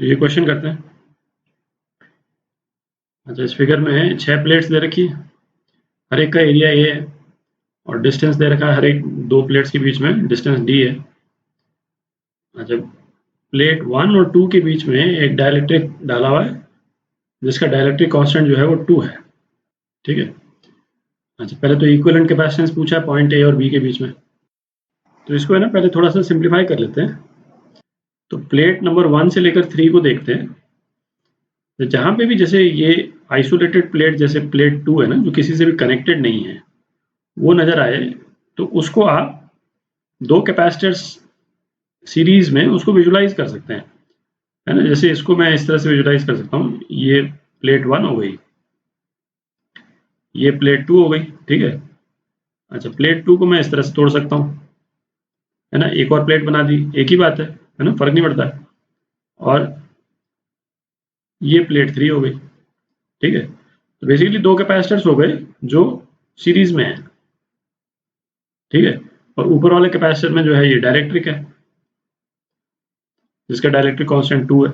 तो ये क्वेश्चन करते हैं। अच्छा, इस फिगर में 6 प्लेट्स दे रखी है, हर एक का एरिया ए है और डिस्टेंस दे रखा है हर एक 2 प्लेट्स के बीच में डिस्टेंस डी है। अच्छा, प्लेट 1 और 2 के बीच में एक डाइलेक्ट्रिक डाला हुआ है जिसका डाइलेक्ट्रिक कांस्टेंट जो है वो 2 है। ठीक है। अच्छा, पहले तो इक्विवेलेंट कैपेसिटेंस पूछा है पॉइंट ए और बी के बीच में, तो इसको है ना पहले थोड़ा सा सिंप्लीफाई कर लेते हैं। तो प्लेट नंबर 1 से लेकर 3 को देखते हैं। तो जहाँ पे भी जैसे ये आइसोलेटेड प्लेट जैसे प्लेट 2 है ना, जो किसी से भी कनेक्टेड नहीं है, वो नज़र आए, तो उसको आप 2 कैपेसिटर्स सीरीज में उसको विजुलाइज कर सकते हैं, है ना। जैसे इसको मैं इस तरह से विजुलाइज कर सकता हूँ, ये प्लेट 1 हो गई, ये प्लेट 2 हो गई। ठीक है। अच्छा, प्लेट 2 को मैं इस तरह से तोड़ सकता हूँ, है ना, एक और प्लेट बना दी, एक ही बात है ना, फर्क नहीं पड़ता है। और ये प्लेट 3 हो गई। ठीक है। तो बेसिकली 2 कैपेसिटर्स हो गए जो सीरीज में है। ठीक है। और ऊपर वाले कैपेसिटर में जो है ये डाइलेक्ट्रिक है जिसका डाइलेक्ट्रिक कांस्टेंट 2 है।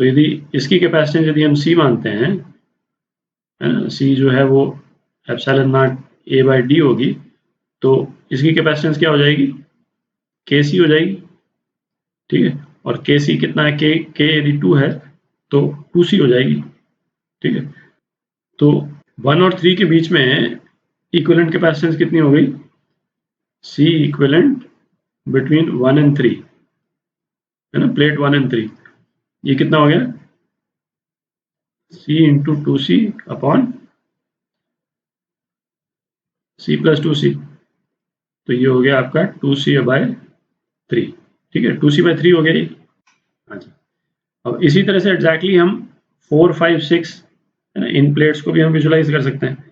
तो यदि इसकी कैपेसिटेंस यदि हम सी मानते हैं, है ना, सी जो है वो epsilon not a by D होगी, तो इसकी कैपेसिटेंस क्या हो जाएगी, के सी हो जाएगी। ठीक है। और के सी कितना है, के यदि 2 है तो 2 सी हो जाएगी। ठीक है। तो 1 और 3 के बीच में इक्विवेलेंट कैपेसिटेंस कितनी हो गई, सी इक्विवेलेंट बिटवीन 1 एंड 3, है ना, प्लेट 1 एंड 3, ये कितना हो गया, सी इंटू 2 सी अपॉन सी प्लस 2 सी। तो ये हो गया आपका 2 सी बाय 3। ठीक है, 2 सी बाय 3 हो गया ये। अच्छा, अब इसी तरह से एग्जैक्टली हम 4 5 6, है ना, इन प्लेट्स को भी हम विजुलाइज कर सकते हैं।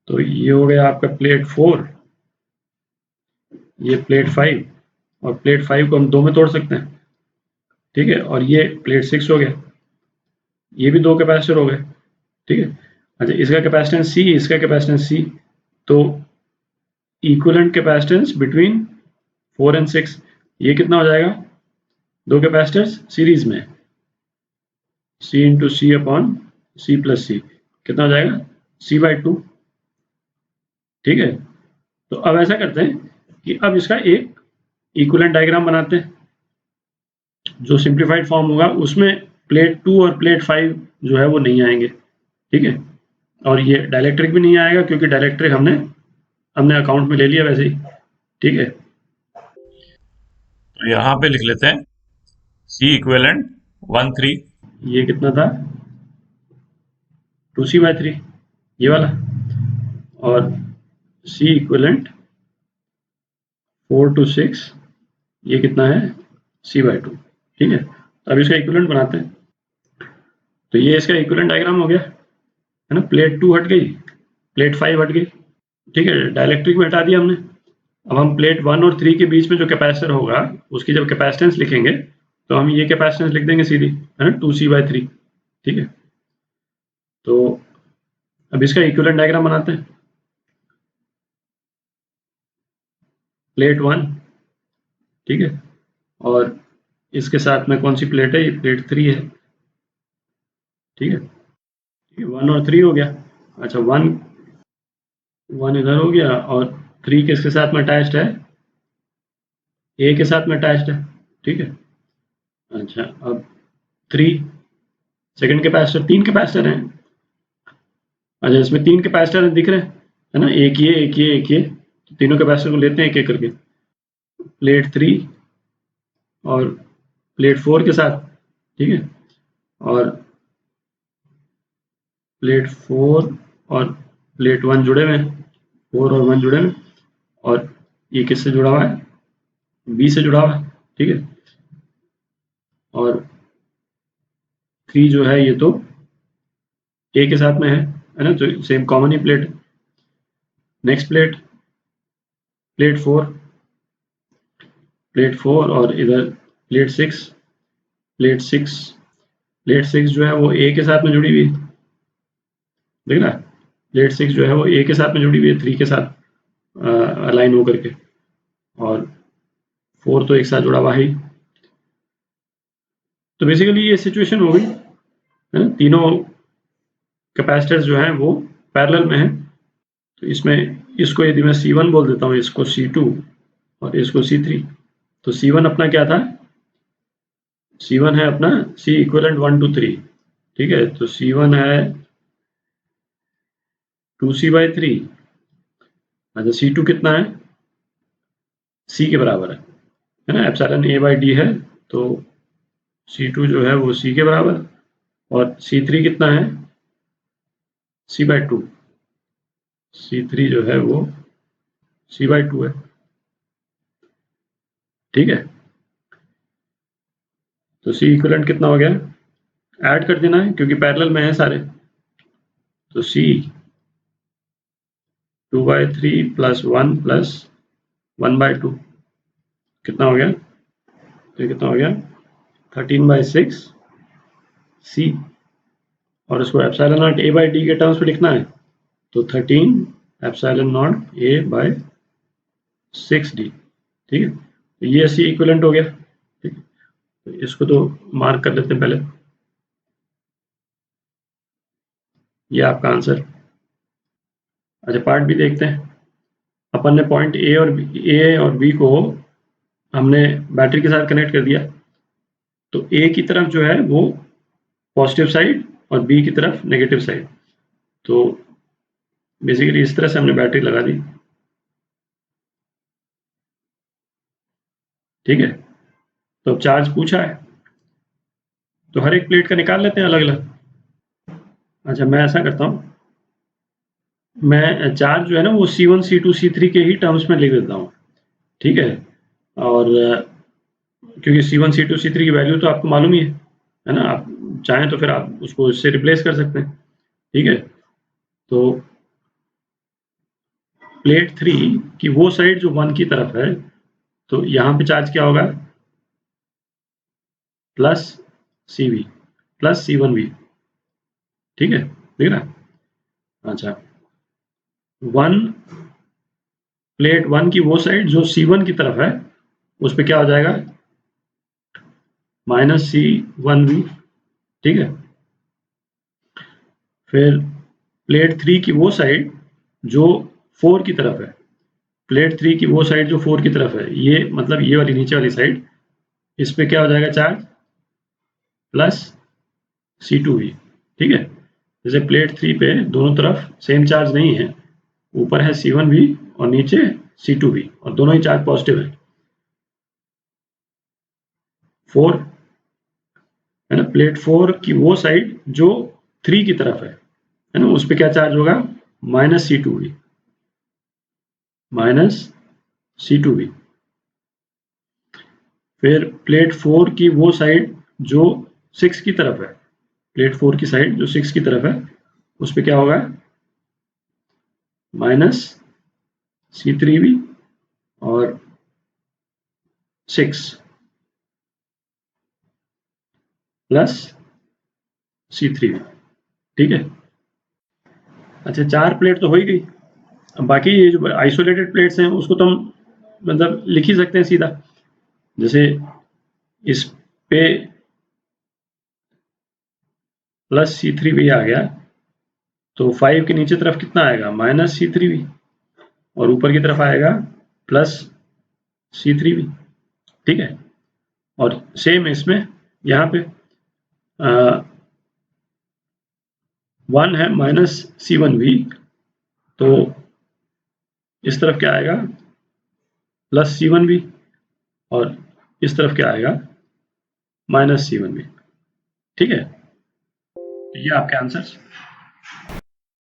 तो ये हो गया आपका प्लेट 4, ये प्लेट 5, और प्लेट 5 को हम 2 में तोड़ सकते हैं। ठीक है। और ये प्लेट 6 हो गया, ये भी 2 कैपेसिटर हो गए। ठीक है। अच्छा, इसका कैपेसिटेंस सी, इसका कैपेसिटेंस सी, तो इक्विवेलेंट कैपेसिटेंस बिटवीन 4 एंड 6, ये कितना हो जाएगा, 2 कैपेसिटर्स सीरीज में, सी इंटू सी अपॉन सी प्लस सी, कितना हो जाएगा, सी बाई 2। ठीक है। तो अब ऐसा करते हैं कि अब इसका एक इक्विवेलेंट डायग्राम बनाते हैं, जो सिंप्लीफाइड फॉर्म होगा उसमें प्लेट 2 और प्लेट 5 जो है वो नहीं आएंगे। ठीक है। और ये डाइलेक्ट्रिक भी नहीं आएगा क्योंकि डाइलेक्ट्रिक हमने हमने अकाउंट में ले लिया वैसे ही। ठीक है। तो यहाँ पे लिख लेते हैं सी इक्विवेलेंट 1 3। ये कितना था, 2 सी बाई 3, ये वाला। और सी इक्विवेलेंट 4 to 6, ये कितना है, सी बाई 2। ठीक है। अब इसका इक्विवेलेंट बनाते हैं। तो ये इसका इक्विवेलेंट डायग्राम हो गया, है ना। प्लेट 2 हट गई, प्लेट 5 हट गई। ठीक है, डाइलेक्ट्रिक में हटा दिया हमने। अब हम प्लेट 1 और 3 के बीच में जो कैपेसिटर होगा उसकी जब कैपेसिटेंस लिखेंगे तो हम ये कैपेसिटेंस लिख देंगे सीधी, है ना, 2 सी बाई 3। ठीक है। तो अब इसका इक्विवेलेंट डायग्राम बनाते हैं। प्लेट 1, ठीक है, और इसके साथ में कौन सी प्लेट है, ये प्लेट 3 है। ठीक है। 1 और 3 हो गया। अच्छा, 1 इधर हो गया और 3 किसके साथ में अटैच्ड है, ए के साथ में अटैच्ड है। ठीक है। अच्छा, अब 3 सेकंड कैपेसिटर, 3 कैपेसिटर हैं। अच्छा, इसमें 3 कैपेसिटर दिख रहे हैं, है ना, एक ये एक ये एक ये, तो तीनों कैपेसिटर को लेते हैं एक एक करके। प्लेट 3 और प्लेट 4 के साथ। ठीक है। और प्लेट 4 और प्लेट 1 जुड़े हुए हैं, 4 और 1 जुड़े हुए हैं। और ये किससे जुड़ा हुआ है, बी से जुड़ा हुआ है। ठीक है। और 3 जो है ये तो ए के साथ में है ना, तो सेम कॉमन ही plate. Next plate, plate 4, plate 4 और इधर प्लेट 6, प्लेट 6, प्लेट 6 जो है वो ए के साथ में जुड़ी हुई है, देख रहा है। प्लेट 6 जो है वो ए के साथ में जुड़ी हुई है, 3 के साथ अलाइन होकर के। और 4 तो एक साथ जुड़ा हुआ है। तो बेसिकली ये सिचुएशन हो गई है ना, तीनों कैपेसिटर्स जो हैं वो पैरेलल में हैं। तो इसमें इसको यदि मैं C1 बोल देता हूँ, इसको C2 और इसको C3, तो C1 अपना क्या था, C1 है अपना C इक्विवेलेंट 1 2 3, ठीक है। तो C1 है 2C/3। अच्छा, C2 कितना है, C के बराबर है ना, एप्सिलॉन A/D है, तो C2 जो है वो C के बराबर, और C3 कितना है, C/2। C3 जो है वो C/2 है, ठीक है। तो C इक्विवेलेंट कितना हो गया, ऐड कर देना है क्योंकि पैरेलल में है सारे। तो C 2/3 प्लस 1 प्लस 1/2 कितना हो गया, तो ये कितना हो गया 13/6 C, और इसको एप्सिलॉन नॉट A/D के टर्म्स में लिखना है, तो 13 एप्सिलॉन नॉट A/6D, ठीक है। तो ये C इक्विवेलेंट हो गया, ठीक है। तो इसको तो मार्क कर लेते हैं पहले, ये आपका आंसर। अच्छा, पार्ट भी देखते हैं। अपन ने पॉइंट ए और बी को हमने बैटरी के साथ कनेक्ट कर दिया, तो ए की तरफ जो है वो पॉजिटिव साइड और बी की तरफ नेगेटिव साइड। तो बेसिकली इस तरह से हमने बैटरी लगा दी, ठीक है। तो अब चार्ज पूछा है, तो हर एक प्लेट का निकाल लेते हैं अलग अलग। अच्छा, मैं ऐसा करता हूँ, मैं चार्ज जो है ना वो C1 C2 C3 के ही टर्म्स में लिख देता हूँ, ठीक है। और क्योंकि C1 C2 C3 की वैल्यू तो आपको मालूम ही है ना, आप चाहें तो फिर आप उसको इससे रिप्लेस कर सकते हैं, ठीक है। तो प्लेट 3 की वो साइड जो 1 की तरफ है, तो यहाँ पे चार्ज क्या होगा, प्लस CV प्लस C1V, ठीक है, देख रहा। अच्छा, 1 प्लेट 1 की वो साइड जो C1 की तरफ है, उस पर क्या हो जाएगा, -C1V, ठीक है। फिर प्लेट 3 की वो साइड जो 4 की तरफ है, प्लेट 3 की वो साइड जो 4 की तरफ है, ये मतलब ये वाली नीचे वाली साइड, इस पे क्या हो जाएगा चार्ज, प्लस C2V, ठीक है। जैसे प्लेट 3 पे दोनों तरफ सेम चार्ज नहीं है, ऊपर है C1V और नीचे C2V, और दोनों ही चार्ज पॉजिटिव है। 4 है ना, प्लेट 4 की वो साइड जो 3 की तरफ है ना, उस पर क्या चार्ज होगा, -C2V, -C2V। फिर प्लेट 4 की वो साइड जो 6 की तरफ है, प्लेट 4 की साइड जो 6 की तरफ है, उस पर क्या होगा, -C3V और 6 प्लस C3V, ठीक है। अच्छा, 4 प्लेट तो हो ही गई। अब बाकी ये जो आइसोलेटेड प्लेट्स हैं उसको तो हम मतलब लिख ही सकते हैं सीधा, जैसे इस पे प्लस C3V आ गया, तो 5 के नीचे तरफ कितना आएगा, -C3V, और ऊपर की तरफ आएगा प्लस C3V, ठीक है। और सेम इसमें यहाँ पे 1 है -C1V, तो इस तरफ क्या आएगा, प्लस C1V, और इस तरफ क्या आएगा, -C1V, ठीक है। तो ये आपके आंसर।